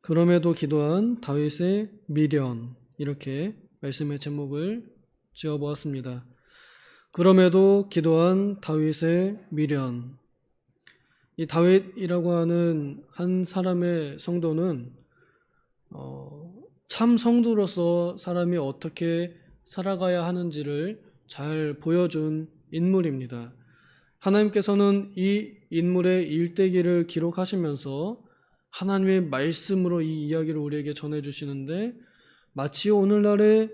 그럼에도 기도한 다윗의 미련, 이렇게 말씀의 제목을 지어보았습니다. 그럼에도 기도한 다윗의 미련. 이 다윗이라고 하는 한 사람의 성도는 참 성도로서 사람이 어떻게 살아가야 하는지를 잘 보여준 인물입니다. 하나님께서는 이 인물의 일대기를 기록하시면서 하나님의 말씀으로 이 이야기를 우리에게 전해주시는데, 마치 오늘날에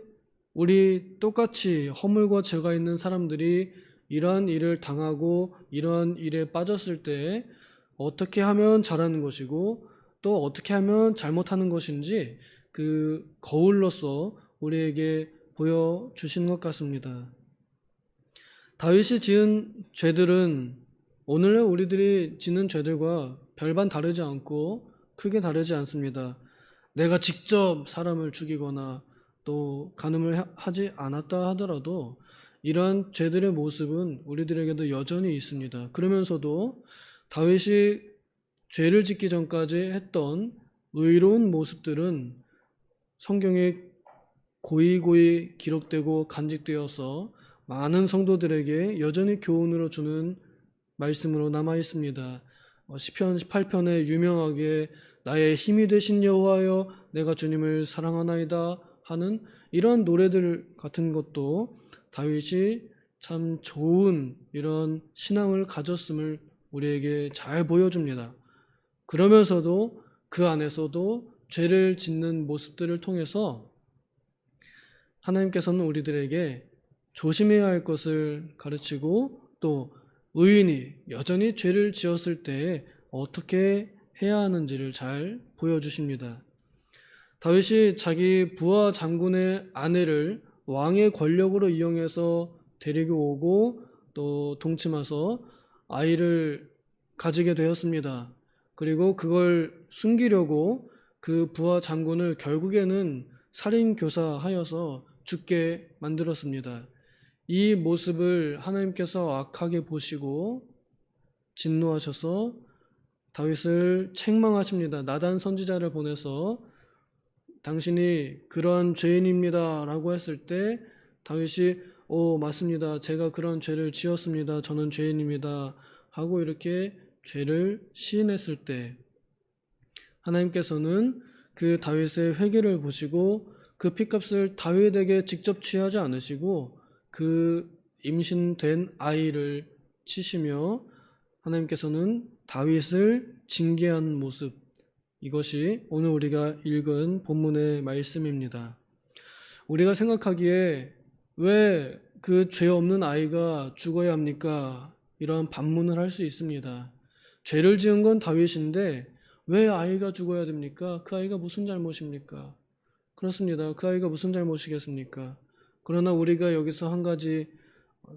우리 똑같이 허물과 죄가 있는 사람들이 이러한 일을 당하고 이러한 일에 빠졌을 때 어떻게 하면 잘하는 것이고 또 어떻게 하면 잘못하는 것인지 그 거울로서 우리에게 보여주신 것 같습니다. 다윗이 지은 죄들은 오늘날 우리들이 짓는 죄들과 별반 다르지 않고 크게 다르지 않습니다. 내가 직접 사람을 죽이거나 또 간음을 하지 않았다 하더라도 이러한 죄들의 모습은 우리들에게도 여전히 있습니다. 그러면서도 다윗이 죄를 짓기 전까지 했던 의로운 모습들은 성경에 고이고이 기록되고 간직되어서 많은 성도들에게 여전히 교훈으로 주는 말씀으로 남아 있습니다. 시편 18편에 유명하게 나의 힘이 되신 여호와여 내가 주님을 사랑하나이다 하는 이런 노래들 같은 것도 다윗이 참 좋은 이런 신앙을 가졌음을 우리에게 잘 보여줍니다. 그러면서도 그 안에서도 죄를 짓는 모습들을 통해서 하나님께서는 우리들에게 조심해야 할 것을 가르치고 또 의인이 여전히 죄를 지었을 때 어떻게 해야 하는지를 잘 보여주십니다. 다윗이 자기 부하 장군의 아내를 왕의 권력으로 이용해서 데리고 오고 또 동침해서 아이를 가지게 되었습니다. 그리고 그걸 숨기려고 그 부하 장군을 결국에는 살인교사하여서 죽게 만들었습니다. 이 모습을 하나님께서 악하게 보시고 진노하셔서 다윗을 책망하십니다. 나단 선지자를 보내서 당신이 그러한 죄인입니다 라고 했을 때 다윗이 맞습니다. 제가 그런 죄를 지었습니다. 저는 죄인입니다 하고 이렇게 죄를 시인했을 때 하나님께서는 그 다윗의 회개를 보시고 그 핏값을 다윗에게 직접 취하지 않으시고 그 임신된 아이를 치시며 하나님께서는 다윗을 징계한 모습, 이것이 오늘 우리가 읽은 본문의 말씀입니다. 우리가 생각하기에 왜 그 죄 없는 아이가 죽어야 합니까? 이런 반문을 할 수 있습니다. 죄를 지은 건 다윗인데 왜 아이가 죽어야 됩니까? 그 아이가 무슨 잘못입니까? 그렇습니다. 그 아이가 무슨 잘못이겠습니까? 그러나 우리가 여기서 한 가지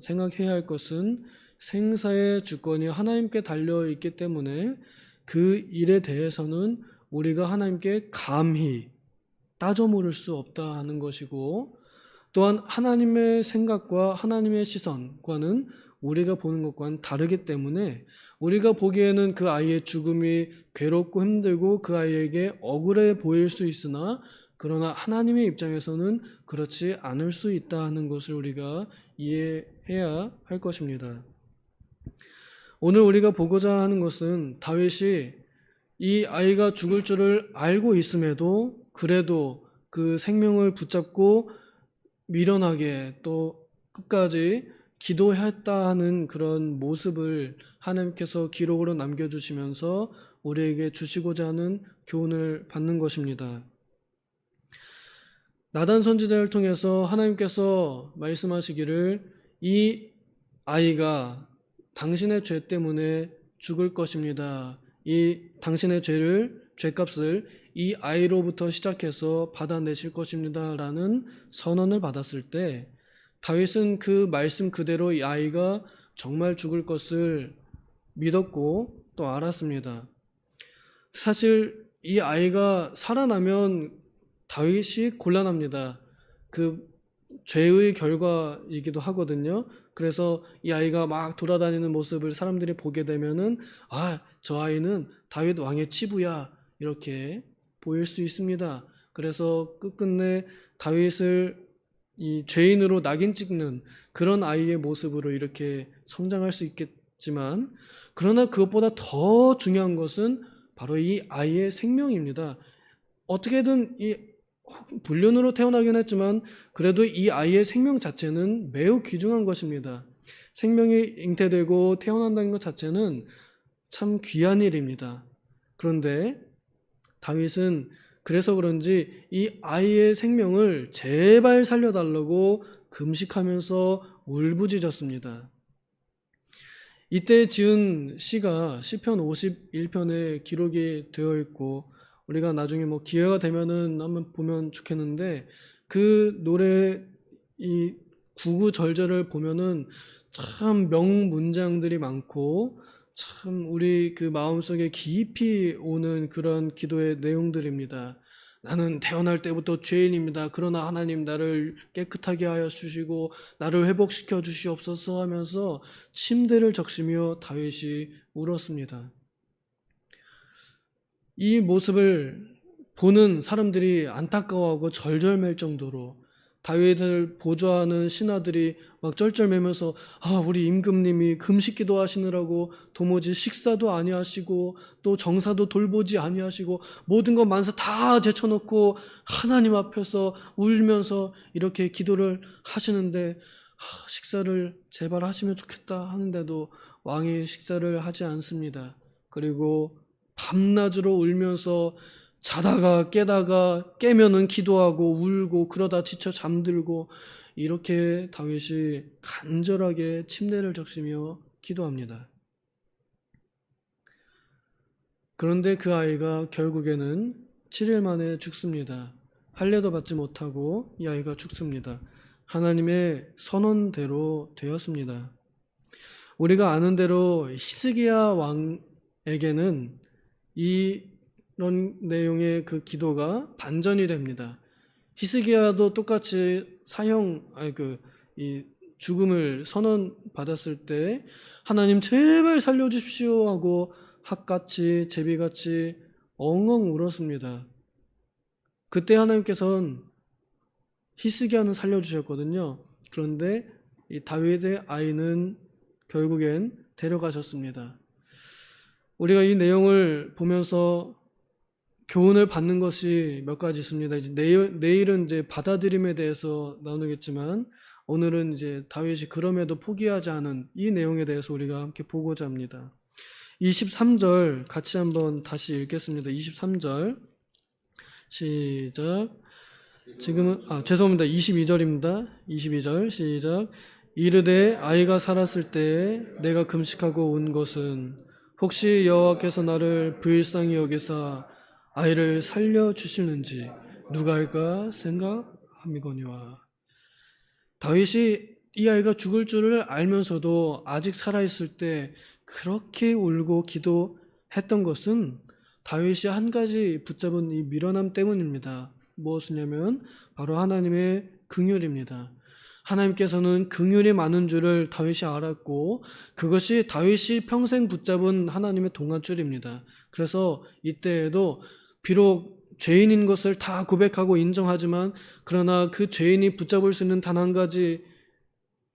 생각해야 할 것은 생사의 주권이 하나님께 달려있기 때문에 그 일에 대해서는 우리가 하나님께 감히 따져 물을 수 없다 하는 것이고, 또한 하나님의 생각과 하나님의 시선과는 우리가 보는 것과는 다르기 때문에 우리가 보기에는 그 아이의 죽음이 괴롭고 힘들고 그 아이에게 억울해 보일 수 있으나 그러나 하나님의 입장에서는 그렇지 않을 수 있다 하는 것을 우리가 이해해야 할 것입니다. 오늘 우리가 보고자 하는 것은 다윗이 이 아이가 죽을 줄을 알고 있음에도 그래도 그 생명을 붙잡고 미련하게 또 끝까지 기도했다 하는 그런 모습을 하나님께서 기록으로 남겨주시면서 우리에게 주시고자 하는 교훈을 받는 것입니다. 나단 선지자를 통해서 하나님께서 말씀하시기를 이 아이가 당신의 죄 때문에 죽을 것입니다. 이 당신의 죄값을 이 아이로부터 시작해서 받아내실 것입니다 라는 선언을 받았을 때 다윗은 그 말씀 그대로 이 아이가 정말 죽을 것을 믿었고 또 알았습니다. 사실 이 아이가 살아나면 다윗이 곤란합니다. 그 죄의 결과이기도 하거든요. 그래서 이 아이가 막 돌아다니는 모습을 사람들이 보게 되면은 저 아이는 다윗 왕의 치부야 이렇게 보일 수 있습니다. 그래서 끝끝내 다윗을 이 죄인으로 낙인 찍는 그런 아이의 모습으로 이렇게 성장할 수 있겠지만, 그러나 그것보다 더 중요한 것은 바로 이 아이의 생명입니다. 어떻게든 이 불륜으로 태어나긴 했지만 그래도 이 아이의 생명 자체는 매우 귀중한 것입니다. 생명이 잉태되고 태어난다는 것 자체는 참 귀한 일입니다. 그런데 다윗은 그래서 그런지 이 아이의 생명을 제발 살려달라고 금식하면서 울부짖었습니다. 이때 지은 시가 시편 51편에 기록이 되어 있고, 우리가 나중에 뭐 기회가 되면은 한번 보면 좋겠는데, 그 노래 이 구구절절을 보면은 참 명문장들이 많고 참 우리 그 마음속에 깊이 오는 그런 기도의 내용들입니다. 나는 태어날 때부터 죄인입니다. 그러나 하나님 나를 깨끗하게 하여 주시고 나를 회복시켜 주시옵소서 하면서 침대를 적시며 다윗이 울었습니다. 이 모습을 보는 사람들이 안타까워하고 절절맬 정도로 다윗을 보좌하는 신하들이 막 쩔쩔매면서 우리 임금님이 금식기도 하시느라고 도무지 식사도 아니하시고 또 정사도 돌보지 아니하시고 모든 것 만사 다 제쳐놓고 하나님 앞에서 울면서 이렇게 기도를 하시는데 식사를 제발 하시면 좋겠다 하는데도 왕이 식사를 하지 않습니다. 그리고 밤낮으로 울면서 자다가 깨다가 깨면은 기도하고 울고 그러다 지쳐 잠들고 이렇게 다윗이 간절하게 침례를 적시며 기도합니다. 그런데 그 아이가 결국에는 7일 만에 죽습니다. 할례도 받지 못하고 이 아이가 죽습니다. 하나님의 선언대로 되었습니다. 우리가 아는 대로 히스기야 왕에게는 이런 내용의 그 기도가 반전이 됩니다. 히스기야도 똑같이 죽음을 선언받았을 때 하나님 제발 살려주십시오 하고 학같이 제비같이 엉엉 울었습니다. 그때 하나님께서는 히스기야는 살려주셨거든요. 그런데 이 다윗의 아이는 결국엔 데려가셨습니다. 우리가 이 내용을 보면서 교훈을 받는 것이 몇 가지 있습니다. 이제 내일은 이제 받아들임에 대해서 나누겠지만 오늘은 이제 다윗이 그럼에도 포기하지 않은 이 내용에 대해서 우리가 함께 보고자 합니다. 23절 같이 한번 다시 읽겠습니다. 23절 시작. 지금은 죄송합니다. 22절입니다. 22절 시작. 이르되 아이가 살았을 때에 내가 금식하고 운 것은 혹시 여호와께서 나를 불쌍히 여기사 아이를 살려주시는지 누가 알까 생각함이거니와. 다윗이 이 아이가 죽을 줄을 알면서도 아직 살아있을 때 그렇게 울고 기도했던 것은 다윗이 한 가지 붙잡은 이 미련함 때문입니다. 무엇이냐면 바로 하나님의 긍휼입니다. 하나님께서는 긍휼이 많은 줄을 다윗이 알았고 그것이 다윗이 평생 붙잡은 하나님의 동아줄입니다. 그래서 이때에도 비록 죄인인 것을 다 고백하고 인정하지만 그러나 그 죄인이 붙잡을 수 있는 단 한 가지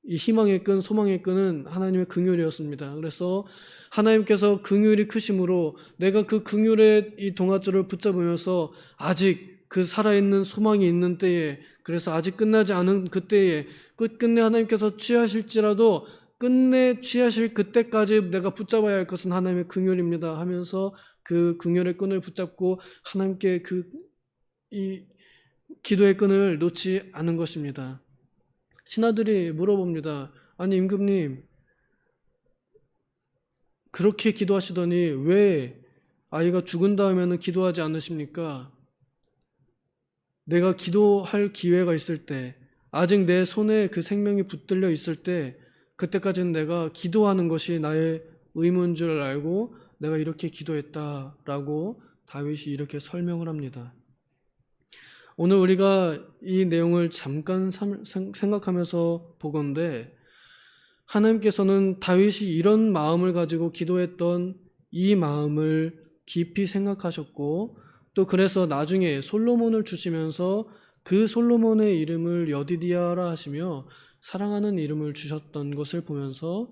이 희망의 끈, 소망의 끈은 하나님의 긍휼이었습니다. 그래서 하나님께서 긍휼이 크심으로 내가 그 긍휼의 이 동아줄을 붙잡으면서 아직 그 살아있는 소망이 있는 때에, 그래서 아직 끝나지 않은 그때에 끝끝내 하나님께서 취하실지라도 끝내 취하실 그때까지 내가 붙잡아야 할 것은 하나님의 긍휼입니다 하면서 그 긍휼의 끈을 붙잡고 하나님께 이 기도의 끈을 놓지 않은 것입니다. 신하들이 물어봅니다. 아니 임금님 그렇게 기도하시더니 왜 아이가 죽은 다음에는 기도하지 않으십니까? 내가 기도할 기회가 있을 때 아직 내 손에 그 생명이 붙들려 있을 때 그때까지는 내가 기도하는 것이 나의 의무인 줄 알고 내가 이렇게 기도했다라고 다윗이 이렇게 설명을 합니다. 오늘 우리가 이 내용을 잠깐 생각하면서 보건대 하나님께서는 다윗이 이런 마음을 가지고 기도했던 이 마음을 깊이 생각하셨고 또 그래서 나중에 솔로몬을 주시면서 그 솔로몬의 이름을 여디디아라 하시며 사랑하는 이름을 주셨던 것을 보면서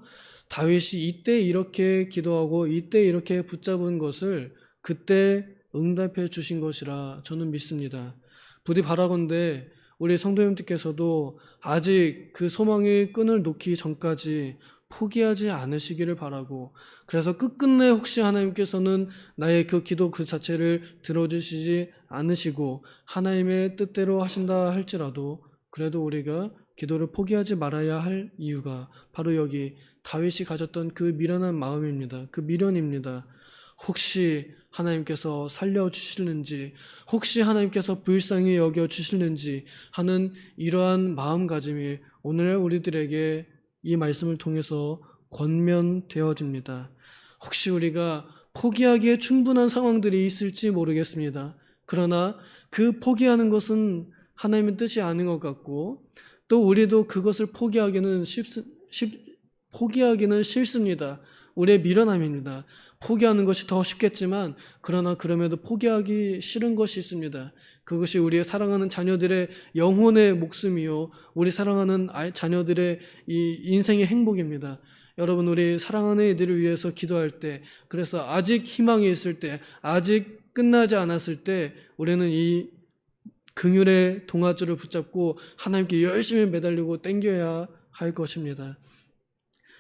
다윗이 이때 이렇게 기도하고 이때 이렇게 붙잡은 것을 그때 응답해 주신 것이라 저는 믿습니다. 부디 바라건대 우리 성도님들께서도 아직 그 소망의 끈을 놓기 전까지 포기하지 않으시기를 바라고, 그래서 끝끝내 혹시 하나님께서는 나의 그 기도 그 자체를 들어주시지 않으시고 하나님의 뜻대로 하신다 할지라도 그래도 우리가 기도를 포기하지 말아야 할 이유가 바로 여기 다윗이 가졌던 그 미련한 마음입니다. 그 미련입니다. 혹시 하나님께서 살려주실는지, 혹시 하나님께서 불쌍히 여겨주실는지 하는 이러한 마음가짐이 오늘 우리들에게 이 말씀을 통해서 권면되어집니다. 혹시 우리가 포기하기에 충분한 상황들이 있을지 모르겠습니다. 그러나 그 포기하는 것은 하나님의 뜻이 아닌 것 같고, 또 우리도 그것을 포기하기는 싫습니다. 우리의 미련함입니다. 포기하는 것이 더 쉽겠지만 그러나 그럼에도 포기하기 싫은 것이 있습니다. 그것이 우리의 사랑하는 자녀들의 영혼의 목숨이요, 우리 사랑하는 자녀들의 이 인생의 행복입니다. 여러분, 우리 사랑하는 이들을 위해서 기도할 때, 그래서 아직 희망이 있을 때, 아직 끝나지 않았을 때 우리는 이 긍휼의 동아줄을 붙잡고 하나님께 열심히 매달리고 땡겨야 할 것입니다.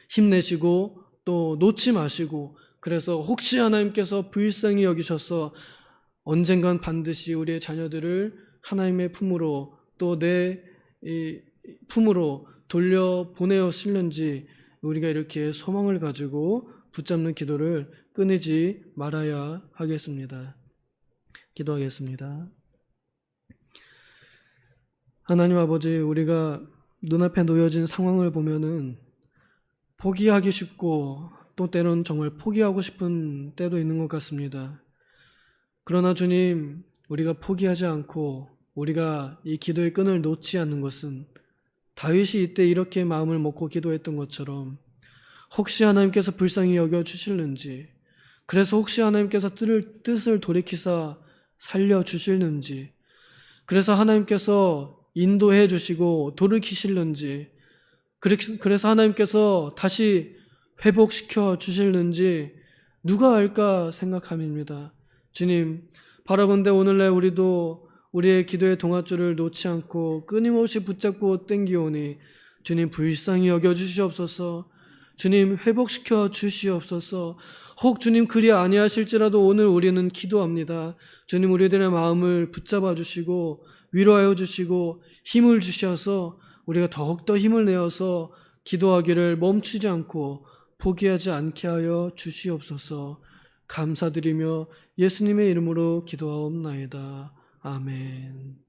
힘내시고 또 놓지 마시고, 그래서 혹시 하나님께서 불쌍히 여기셔서 언젠간 반드시 우리의 자녀들을 하나님의 품으로 또 내 품으로 돌려보내었을는지 우리가 이렇게 소망을 가지고 붙잡는 기도를 끊이지 말아야 하겠습니다. 기도하겠습니다. 하나님 아버지, 우리가 눈앞에 놓여진 상황을 보면은 포기하기 쉽고 또 때론 정말 포기하고 싶은 때도 있는 것 같습니다. 그러나 주님, 우리가 포기하지 않고 우리가 이 기도의 끈을 놓지 않는 것은 다윗이 이때 이렇게 마음을 먹고 기도했던 것처럼 혹시 하나님께서 불쌍히 여겨주실는지, 그래서 혹시 하나님께서 뜻을 돌이키사 살려주실는지, 그래서 하나님께서 인도해 주시고 돌이키실는지, 그래서 하나님께서 다시 회복시켜 주실는지 누가 알까 생각함입니다. 주님, 바라건대 오늘날 우리도 우리의 기도의 동아줄을 놓지 않고 끊임없이 붙잡고 땡기오니 주님 불쌍히 여겨주시옵소서. 주님 회복시켜 주시옵소서. 혹 주님 그리 아니하실지라도 오늘 우리는 기도합니다. 주님, 우리들의 마음을 붙잡아 주시고 위로하여 주시고 힘을 주셔서 우리가 더욱더 힘을 내어서 기도하기를 멈추지 않고 포기하지 않게 하여 주시옵소서. 감사드리며 예수님의 이름으로 기도하옵나이다. 아멘.